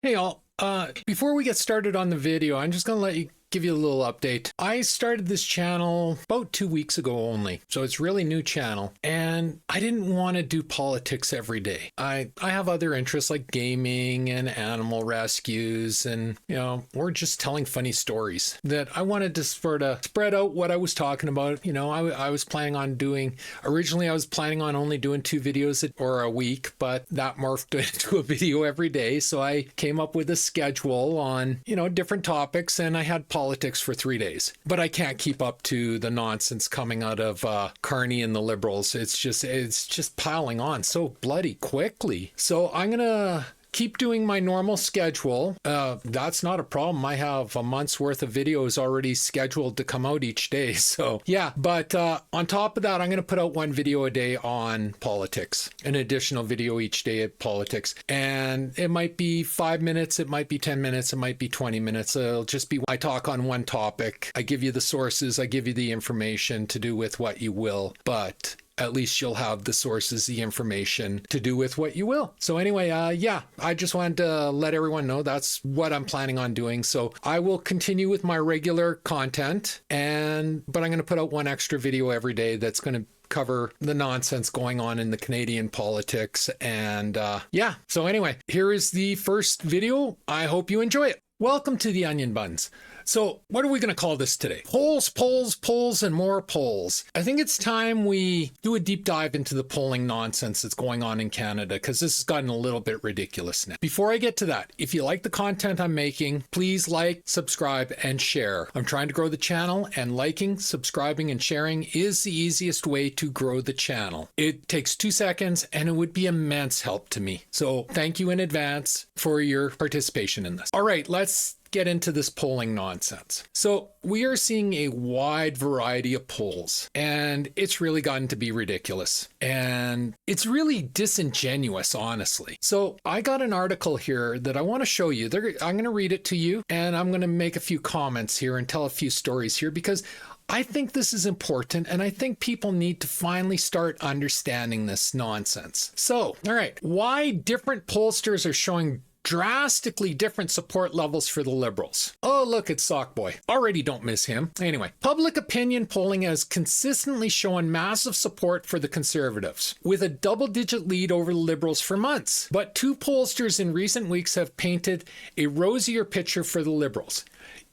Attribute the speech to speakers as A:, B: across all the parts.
A: Hey all, before we get started on the video, I'm just gonna give you a little update. I started this channel about 2 weeks ago only, so it's really new channel, and I didn't want to do politics every day. I have other interests like gaming and animal rescues, and or just telling funny stories that I wanted to sort of spread out what I was talking about. I was planning on doing, originally I was planning on only doing 2 videos or a week, but that morphed into a video every day. So I came up with a schedule on, different topics, and I had politics for 3 days. But I can't keep up to the nonsense coming out of Carney and the Liberals. It's just piling on so bloody quickly. So I'm gonna keep doing my normal schedule. That's not a problem. I have a month's worth of videos already scheduled to come out each day. So yeah, but on top of that, I'm going to put out 1 video a day on politics, an additional video each day at politics. And it might be 5 minutes, it might be 10 minutes, it might be 20 minutes. It'll just be, I talk on one topic. I give you the sources, I give you the information to do with what you will, but at least you'll have the sources, the information to do with what you will. So anyway, yeah, I just wanted to let everyone know that's what I'm planning on doing. So I will continue with my regular content, but I'm going to put out 1 extra video every day that's going to cover the nonsense going on in the Canadian politics. And yeah, so anyway, here is the first video. I hope you enjoy it. Welcome to the Onion Buns. So what are we going to call this today? Polls, polls, polls, and more polls. I think it's time we do a deep dive into the polling nonsense that's going on in Canada, because this has gotten a little bit ridiculous now. Before I get to that, if you like the content I'm making, please like, subscribe, and share. I'm trying to grow the channel, and liking, subscribing, and sharing is the easiest way to grow the channel. It takes 2 seconds, and it would be immense help to me. So thank you in advance for your participation in this. All right, let's get into this polling nonsense. So we are seeing a wide variety of polls, and it's really gotten to be ridiculous, and it's really disingenuous, honestly. So I got an article here that I want to show you. I'm going to read it to you, and I'm going to make a few comments here and tell a few stories here, because I think this is important, and I think people need to finally start understanding this nonsense. So, all right, why different pollsters are showing drastically different support levels for the Liberals. Oh, look, it's Sockboy. Already don't miss him. Anyway, public opinion polling has consistently shown massive support for the Conservatives, with a double-digit lead over the Liberals for months. But 2 pollsters in recent weeks have painted a rosier picture for the Liberals,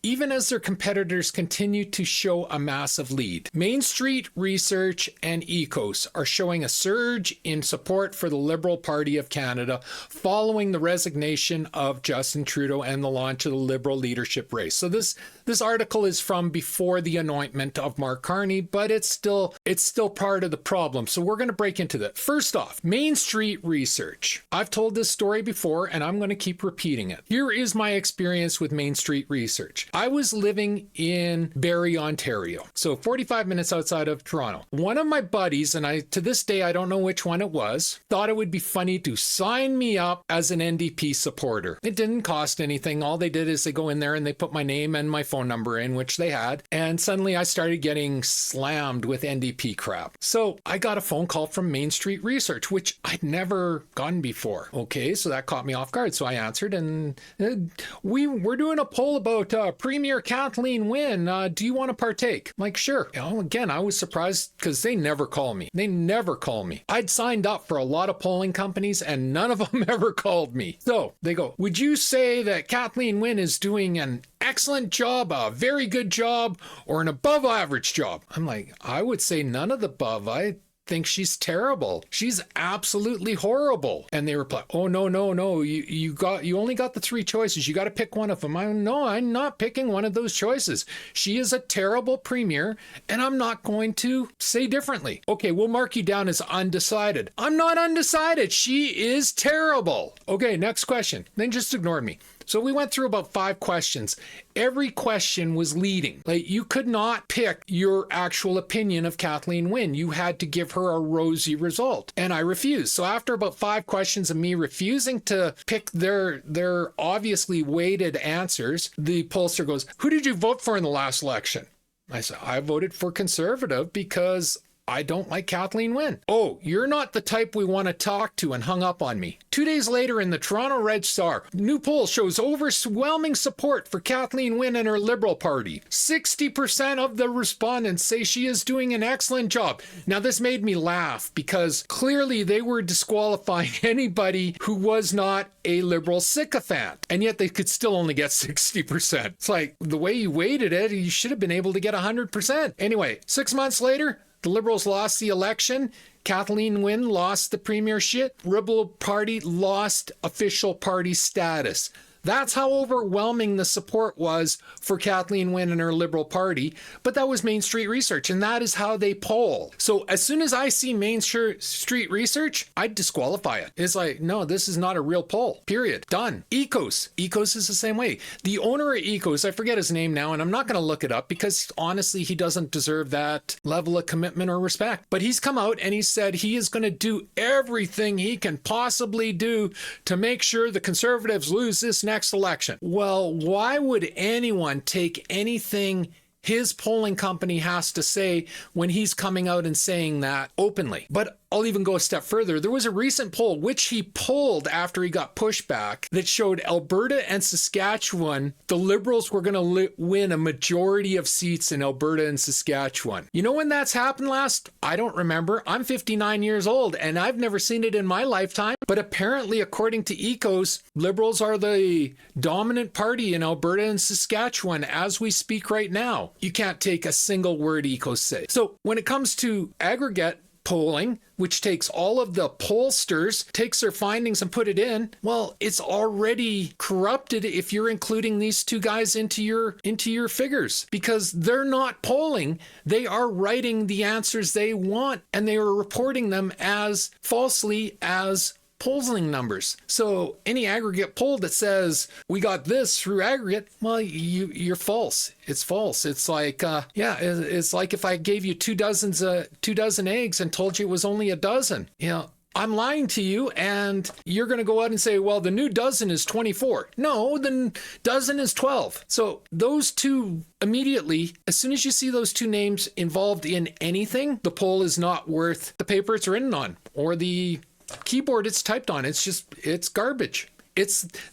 A: even as their competitors continue to show a massive lead. Main Street Research and ECOS are showing a surge in support for the Liberal Party of Canada following the resignation of Justin Trudeau and the launch of the Liberal leadership race. So this article is from before the anointment of Mark Carney, but it's still part of the problem. So we're going to break into that. First off, Main Street Research. I've told this story before, and I'm going to keep repeating it. Here is my experience with Main Street Research. I was living in Barrie, Ontario, so 45 minutes outside of Toronto. One of my buddies, and to this day I don't know which one it was, thought it would be funny to sign me up as an NDP supporter. It didn't cost anything. All they did is they go in there and they put my name and my phone number in, which they had, and suddenly I started getting slammed with NDP crap. So I got a phone call from Main Street Research, which I'd never gotten before. Okay, so that caught me off guard. So I answered, and we're doing a poll about Premier Kathleen Wynne, do you want to partake? I'm like, sure. Again, I was surprised because they never call me. I'd signed up for a lot of polling companies and none of them ever called me. So they go, would you say that Kathleen Wynne is doing an excellent job, a very good job, or an above average job? I'm like, I would say none of the above. I think she's terrible. She's absolutely horrible. And they reply, oh, no. You only got the 3 choices. You got to pick one of them. I'm not picking one of those choices. She is a terrible premier, and I'm not going to say differently. Okay, we'll mark you down as undecided. I'm not undecided. She is terrible. Okay, next question. Then just ignored me. So we went through about 5 questions. Every question was leading. Like, you could not pick your actual opinion of Kathleen Wynne. You had to give her a rosy result. And I refused. So after about 5 questions of me refusing to pick their obviously weighted answers, the pollster goes, who did you vote for in the last election? I said, I voted for Conservative because I don't like Kathleen Wynne. Oh, you're not the type we want to talk to, and hung up on me. 2 days later in the Toronto Red Star, new poll shows overwhelming support for Kathleen Wynne and her Liberal Party. 60% of the respondents say she is doing an excellent job. Now, this made me laugh because clearly they were disqualifying anybody who was not a Liberal sycophant, and yet they could still only get 60%. It's like, the way you weighted it, you should have been able to get 100%. Anyway, 6 months later, the Liberals lost the election. Kathleen Wynne lost the premiership. Liberal Party lost official party status. That's how overwhelming the support was for Kathleen Wynne and her Liberal Party. But that was Main Street Research, and that is how they poll. So as soon as I see Main Street Research, I disqualify it. It's like, no, this is not a real poll. Period. Done. Ecos. Ecos is the same way. The owner of Ecos, I forget his name now, and I'm not going to look it up because honestly, he doesn't deserve that level of commitment or respect. But he's come out and he said he is going to do everything he can possibly do to make sure the Conservatives lose this next election. Well, why would anyone take anything his polling company has to say when he's coming out and saying that openly? But I'll even go a step further. There was a recent poll, which he pulled after he got pushback, that showed Alberta and Saskatchewan, the Liberals were going to win a majority of seats in Alberta and Saskatchewan. You know when that's happened last? I don't remember. I'm 59 years old, and I've never seen it in my lifetime. But apparently, according to Ecos, Liberals are the dominant party in Alberta and Saskatchewan as we speak right now. You can't take a single word Ecos say. So when it comes to aggregate polling, which takes all of the pollsters, takes their findings and put it in, well, it's already corrupted if you're including these two guys into your figures, because they're not polling. They are writing the answers they want, and they are reporting them as falsely as polling numbers. So any aggregate poll that says we got this through aggregate, well, you're false. It's false. It's like, it's like if I gave you 2 dozen eggs and told you it was only a dozen. You know, I'm lying to you, and you're going to go out and say, well, the new dozen is 24. No, the dozen is 12. So those two immediately, as soon as you see those two names involved in anything, the poll is not worth the paper it's written on or the keyboard it's typed on. It's garbage.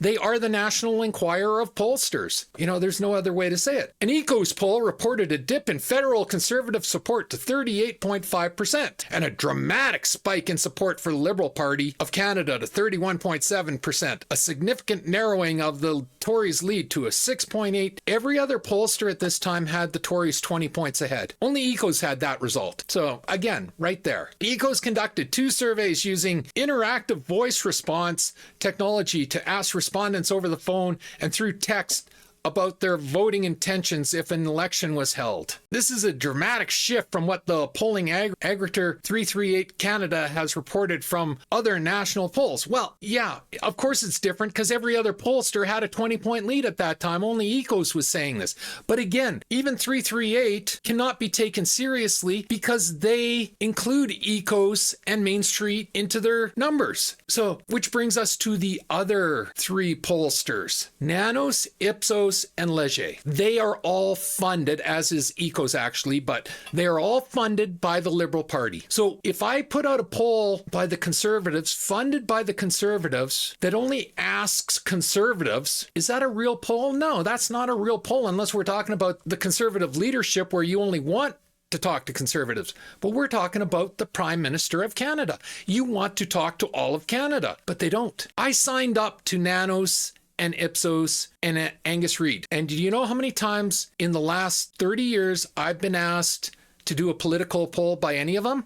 A: They are the National Enquirer of pollsters. You know, there's no other way to say it. An Ecos poll reported a dip in federal Conservative support to 38.5% and a dramatic spike in support for the Liberal Party of Canada to 31.7%, a significant narrowing of the Tories' lead to a 6.8. Every other pollster at this time had the Tories 20 points ahead. Only Ecos had that result. So again, right there. Ecos conducted 2 surveys using interactive voice response technology to ask respondents over the phone and through text about their voting intentions if an election was held. This is a dramatic shift from what the polling aggregator 338 Canada has reported from other national polls. Well, yeah, of course it's different because every other pollster had a 20-point lead at that time. Only Ecos was saying this. But again, even 338 cannot be taken seriously because they include Ecos and Main Street into their numbers. So, which brings us to the other 3 pollsters, Nanos, Ipsos, and Leger. They are all funded, as is Ecos actually, but they are all funded by the Liberal Party. So if I put out a poll by the Conservatives, funded by the Conservatives, that only asks Conservatives, is that a real poll? No, that's not a real poll unless we're talking about the Conservative leadership where you only want to talk to Conservatives. But we're talking about the Prime Minister of Canada. You want to talk to all of Canada, but they don't. I signed up to Nanos and Ipsos and Angus Reid. And do you know how many times in the last 30 years I've been asked to do a political poll by any of them?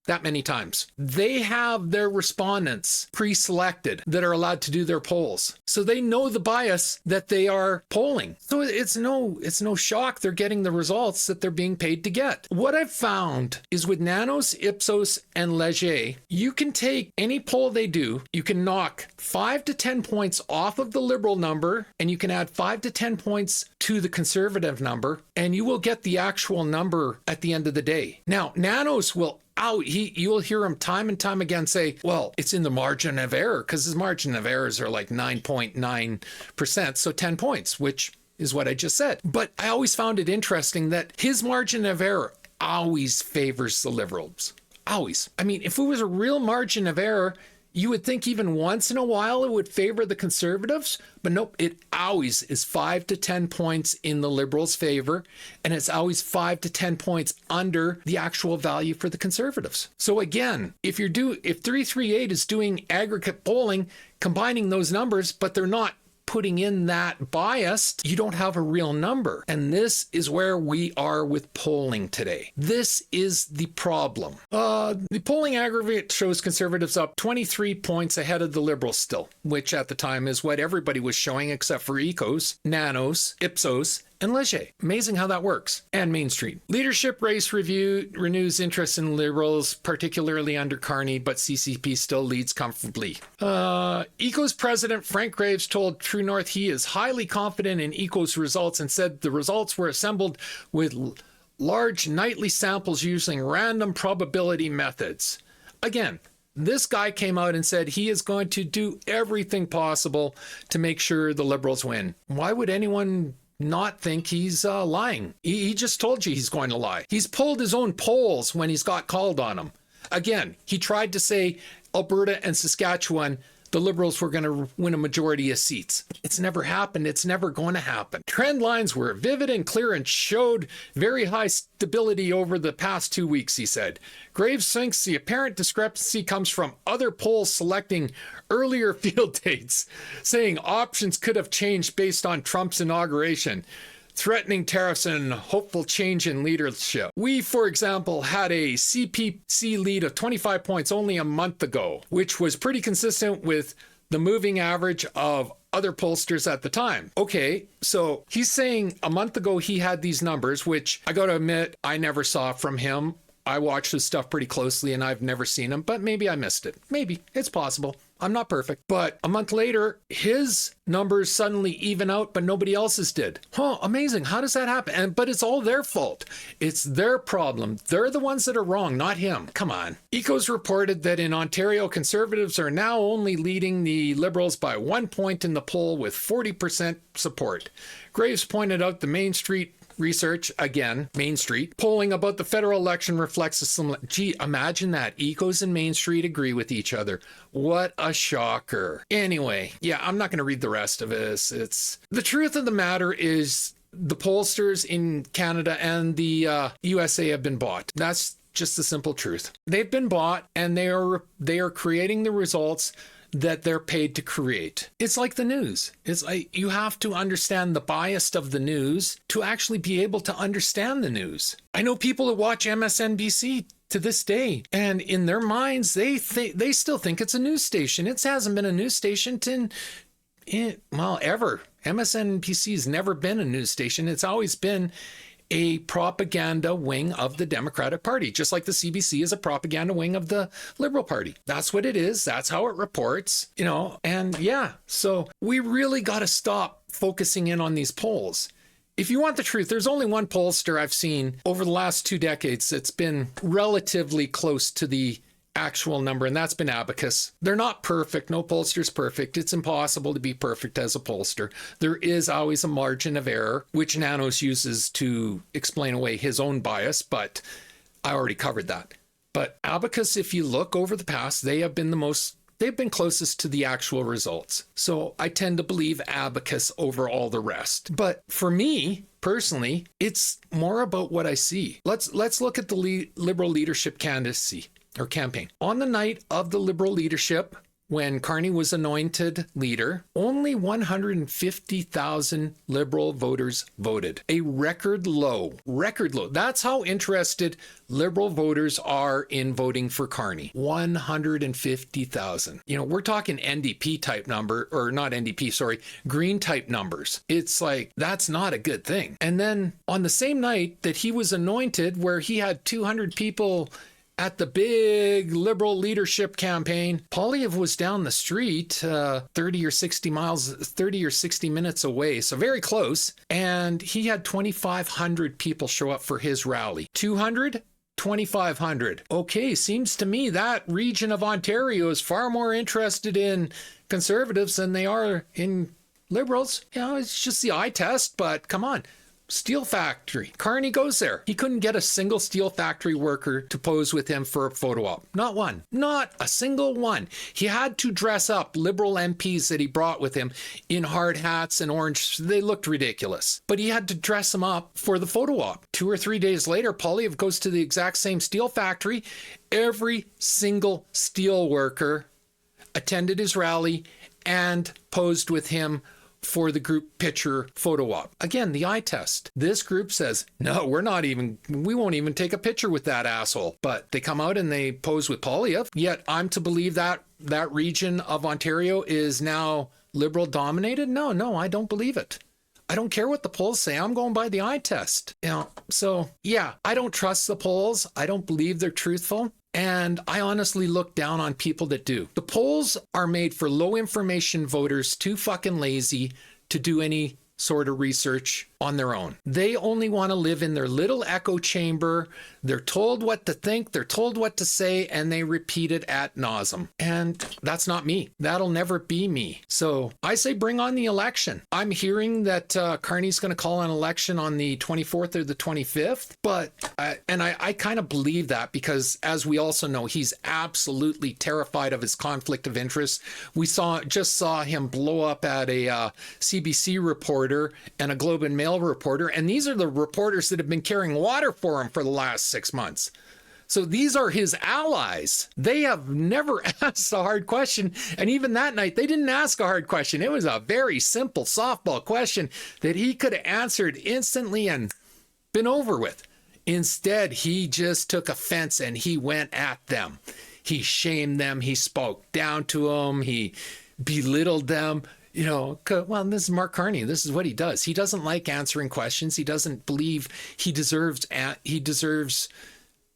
A: That many times. They have their respondents pre-selected that are allowed to do their polls. So they know the bias that they are polling. So it's no shock they're getting the results that they're being paid to get. What I've found is with Nanos, Ipsos, and Leger, you can take any poll they do, you can knock 5 to 10 points off of the Liberal number, and you can add 5 to 10 points to the Conservative number, and you will get the actual number at the end of the day. Now, Nanos will you'll hear him time and time again say, well, it's in the margin of error, because his margin of errors are like 9.9%, so 10 points, which is what I just said. But I always found it interesting that his margin of error always favors the Liberals. Always. I mean, if it was a real margin of error, you would think even once in a while it would favor the Conservatives, but nope, it always is 5 to 10 points in the Liberals' favor, and it's always 5 to 10 points under the actual value for the Conservatives. So again, if 338 is doing aggregate polling, combining those numbers, but they're not putting in that biased, you don't have a real number. And this is where we are with polling today. This is the problem. The polling aggregate shows Conservatives up 23 points ahead of the Liberals still, which at the time is what everybody was showing except for Ecos, Nanos, Ipsos, and Leger. Amazing how that works. And Main Street. Leadership race review renews interest in Liberals, particularly under Carney, but CCP still leads comfortably. Ecos president Frank Graves told True North he is highly confident in Ecos results and said the results were assembled with large nightly samples using random probability methods. Again, this guy came out and said he is going to do everything possible to make sure the Liberals win. Why would anyone not think he's lying? He just told you he's going to lie. He's pulled his own polls when he's got called on them. Again, he tried to say Alberta and Saskatchewan, the Liberals were going to win a majority of seats. It's never happened. It's never going to happen. Trend lines were vivid and clear and showed very high stability over the past 2 weeks, he said. Graves thinks the apparent discrepancy comes from other polls selecting earlier field dates, saying options could have changed based on Trump's inauguration, threatening tariffs and hopeful change in leadership. We, for example, had a CPC lead of 25 points only a month ago, which was pretty consistent with the moving average of other pollsters at the time. Okay, so he's saying a month ago he had these numbers, which I got to admit, I never saw from him. I watched his stuff pretty closely and I've never seen him, but maybe I missed it. Maybe. It's possible. I'm not perfect. But a month later, his numbers suddenly even out, but nobody else's did. Huh, amazing. How does that happen? But it's all their fault. It's their problem. They're the ones that are wrong, not him. Come on. Ecos reported that in Ontario, Conservatives are now only leading the Liberals by 1 point in the poll with 40% support. Graves pointed out the Main Street research, again, Main Street, polling about the federal election reflects a similar... Gee, imagine that. Ecos and Main Street agree with each other. What a shocker. Anyway, yeah, I'm not going to read the rest of this. It's... The truth of the matter is the pollsters in Canada and the USA have been bought. That's just the simple truth. They've been bought and they are creating the results that they're paid to create. It's like the news. It's like you have to understand the bias of the news to actually be able to understand the news. I know people that watch MSNBC to this day, and in their minds, they still think it's a news station. It hasn't been a news station ever. MSNBC's never been a news station. It's always been a propaganda wing of the Democratic Party, just like the CBC is a propaganda wing of the Liberal Party. That's what it is. That's how it reports, and yeah, so we really got to stop focusing in on these polls. If you want the truth, there's only one pollster I've seen over the last 2 decades that's been relatively close to the actual number, and that's been Abacus. They're not perfect. No pollster's perfect. It's impossible to be perfect as a pollster. There is always a margin of error, which Nanos uses to explain away his own bias, but I already covered that. But Abacus, if you look over the past, they've been closest to the actual results. So I tend to believe Abacus over all the rest. But for me, personally, it's more about what I see. Let's look at the Liberal leadership candidacy or campaign. On the night of the Liberal leadership, when Carney was anointed leader, only 150,000 Liberal voters voted. A record low. Record low. That's how interested Liberal voters are in voting for Carney. 150,000. We're talking NDP type number, or not NDP, sorry, Green type numbers. It's like, that's not a good thing. And then on the same night that he was anointed, where he had 200 people at the big Liberal leadership campaign, Poilievre was down the street 30 or 60 minutes away, so very close, and he had 2,500 people show up for his rally. 200? 2,500. Okay, seems to me that region of Ontario is far more interested in Conservatives than they are in Liberals. It's just the eye test, but come on. Steel factory. Carney goes there. He couldn't get a single steel factory worker to pose with him for a photo op. Not one. Not a single one. He had to dress up Liberal MPs that he brought with him in hard hats and orange. They looked ridiculous. But he had to dress them up for the photo op. 2 or 3 days later, Poilievre goes to the exact same steel factory. Every single steel worker attended his rally and posed with him for the group picture photo op. Again, the eye test. This group says, no, we won't even take a picture with that asshole. But they come out and they pose with Poilievre. Yet I'm to believe that that region of Ontario is now Liberal dominated? No, I don't believe it. I don't care what the polls say. I'm going by the eye test. So yeah, I don't trust the polls. I don't believe they're truthful. And I honestly look down on people that do. The polls are made for low information voters too fucking lazy to do any sort of research on their own. They only want to live in their little echo chamber. They're told what to think, they're told what to say, and they repeat it ad nauseum. And that's not me. That'll never be me. So I say bring on the election. I'm hearing that Carney's going to call an election on the 24th or the 25th, but I kind of believe that because, as we also know, he's absolutely terrified of his conflict of interest. We just saw him blow up at a CBC reporter and a Globe and Mail reporter, and these are the reporters that have been carrying water for him for the last 6 months. So these are his allies. They have never asked a hard question, and even that night they didn't ask a hard question. It was a very simple softball question that he could have answered instantly and been over with. Instead, he just took offense and he went at them. He shamed them, he spoke down to them, he belittled them. Well, this is Mark Carney. This is what he does. He doesn't like answering questions. He doesn't believe he deserves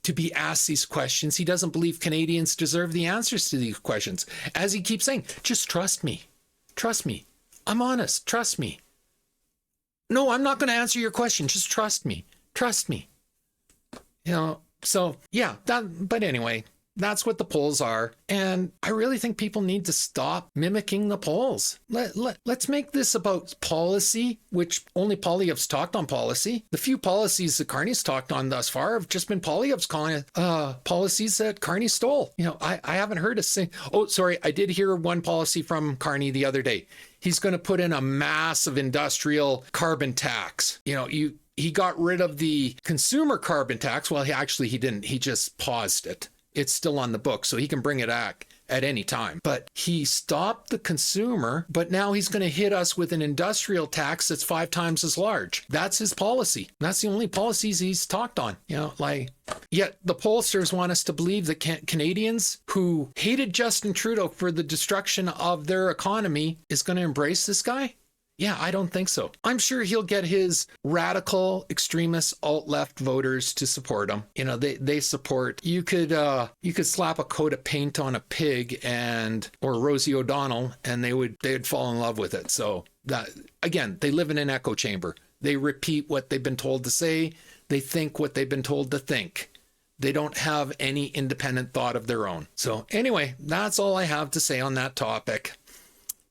A: to be asked these questions. He doesn't believe Canadians deserve the answers to these questions. As he keeps saying, just trust me. Trust me. I'm honest. Trust me. No, I'm not going to answer your question. Just trust me. Trust me. So yeah, but anyway, that's what the polls are. And I really think people need to stop mimicking the polls. Let's make this about policy, which only Poilievre's talked on policy. The few policies that Carney's talked on thus far have just been Poilievre's calling it policies that Carney stole. I haven't heard a single. Oh, sorry. I did hear one policy from Carney the other day. He's going to put in a massive industrial carbon tax. He got rid of the consumer carbon tax. Well, he didn't. He just paused it. It's still on the book, so he can bring it back at any time. But he stopped the consumer, but now he's going to hit us with an industrial tax that's 5 times as large. That's his policy. That's the only policies he's talked on. Yet the pollsters want us to believe that Canadians who hated Justin Trudeau for the destruction of their economy is going to embrace this guy. Yeah, I don't think so. I'm sure he'll get his radical extremist alt-left voters to support him. They support. You could slap a coat of paint on a pig or Rosie O'Donnell, and they'd fall in love with it. So that, again, they live in an echo chamber. They repeat what they've been told to say. They think what they've been told to think. They don't have any independent thought of their own. So anyway, that's all I have to say on that topic.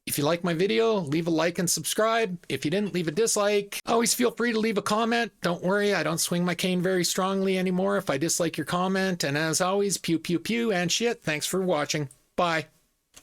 A: If you like my video, leave a like and subscribe. If you didn't, leave a dislike. Always feel free to leave a comment. Don't worry, I don't swing my cane very strongly anymore if I dislike your comment. And as always, pew, pew, pew, and shit. Thanks for watching. Bye.